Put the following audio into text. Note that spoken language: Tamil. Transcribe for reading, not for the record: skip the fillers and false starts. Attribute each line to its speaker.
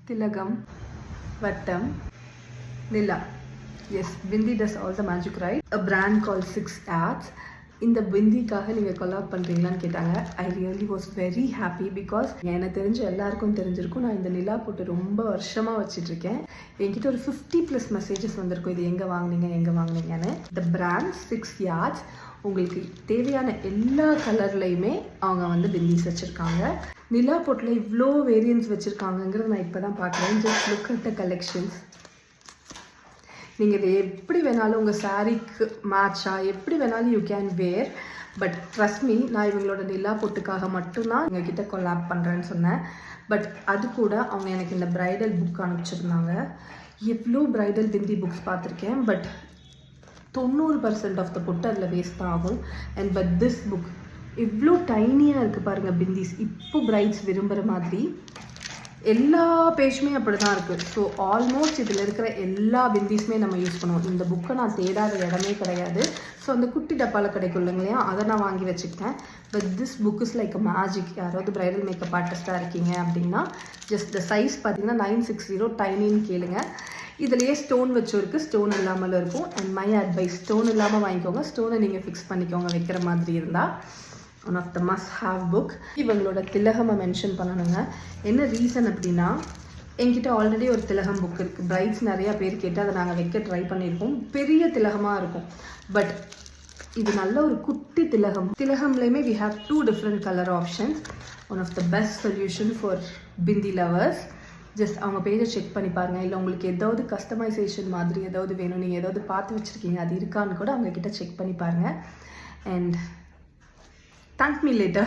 Speaker 1: Tilagam, Vattam, Nila. Yes, Bindi does all the magic right. A brand called 6 Arts. இந்த பிந்திக்காக நீங்கள் கொலாப் பண்ணுறீங்களான்னு கேட்டாங்க. I really was very happy because எனக்கு தெரிஞ்ச எல்லாருக்கும் தெரிஞ்சிருக்கும். நான் இந்த நிலா போட்டு ரொம்ப வருஷமாக வச்சிட்ருக்கேன். என்கிட்ட ஒரு 50+ மெசேஜஸ் வந்திருக்கும், இது எங்கே வாங்கினீங்கன்னு. த பிராண்ட் 6 Yards உங்களுக்கு தேவையான எல்லா கலர்லையுமே அவங்க வந்து பிந்திஸ் வச்சுருக்காங்க. நிலா போட்டில் இவ்வளோ வேரியன்ஸ் வச்சுருக்காங்கங்கிறத நான் இப்போ தான் பார்க்குறேன். Just look at the collections. நீங்கள் இதை எப்படி வேணாலும் உங்கள் சாரீக்கு மேட்சாக எப்படி வேணாலும் you can wear. But trust me, நான் இவங்களோட நிலா பொட்டுக்காக மட்டும்தான் எங்ககிட்ட கொலாப் பண்ணுறேன்னு சொன்னேன். பட் அது கூட அவங்க எனக்கு இந்த ப்ரைடல் புக் அனுப்பிச்சிருந்தாங்க. எவ்வளோ ப்ரைடல் பிந்தி புக்ஸ் பார்த்துருக்கேன், பட் 90% ஆஃப் த புட்டு அதில் வேஸ்ட் தான் ஆகும். அண்ட் பட் திஸ் புக் இவ்வளோ டைனியாக இருக்குது பாருங்கள் பிந்திஸ். இப்போ பிரைட்ஸ் விரும்புகிற மாதிரி எல்லா பேஜுமே அப்படி தான் இருக்குது. ஸோ ஆல்மோஸ்ட் இதில் இருக்கிற எல்லா பிந்திஸுமே நம்ம யூஸ் பண்ணுவோம். இந்த புக்கை நான் தேடாத இடமே கிடையாது. ஸோ அந்த குட்டி டப்பாவில் கிடைக்கும் இல்லைங்களையா, அதை நான் வாங்கி வச்சுக்கிட்டேன். But this book is like a magic. யாராவது ப்ரைடல் மேக்கப் ஆர்டிஸ்ட்டாக இருக்கீங்க அப்படின்னா ஜஸ்ட் த சைஸ் பார்த்தீங்கன்னா 960 டைனின்னு கேளுங்க. இதுலேயே ஸ்டோன் வச்சும் இருக்குது, ஸ்டோன் இல்லாமலும் இருக்கும். அண்ட் மை அட்வைஸ், ஸ்டோன் இல்லாமல் வாங்கிக்கோங்க. ஸ்டோனை நீங்கள் ஃபிக்ஸ் பண்ணிக்கோங்க வைக்கிற மாதிரி இருந்தால். One of the must have book. இவங்களோட திலகமை மென்ஷன் பண்ணணுங்க. என்ன ரீசன் அப்படின்னா, என்கிட்ட ஆல்ரெடி ஒரு திலகம் புக் இருக்குது. பிரைட்ஸ் நிறையா பேர் கேட்டு அதை நாங்கள் வைக்க ட்ரை பண்ணியிருக்கோம். பெரிய திலகமாக இருக்கும். பட் இது நல்ல ஒரு குட்டி திலகம். திலகம்லேயுமே we have 2 different colour options. One of the best solution for bindi lovers. Just அவங்க பேஜை செக் பண்ணி பாருங்கள். இல்லை உங்களுக்கு ஏதாவது கஸ்டமைசேஷன் மாதிரி ஏதாவது வேணும், நீங்கள் ஏதாவது பார்த்து வச்சுருக்கீங்க, அது இருக்கான்னு கூட அவங்கக்கிட்ட செக் பண்ணி பாருங்கள். And thank me later.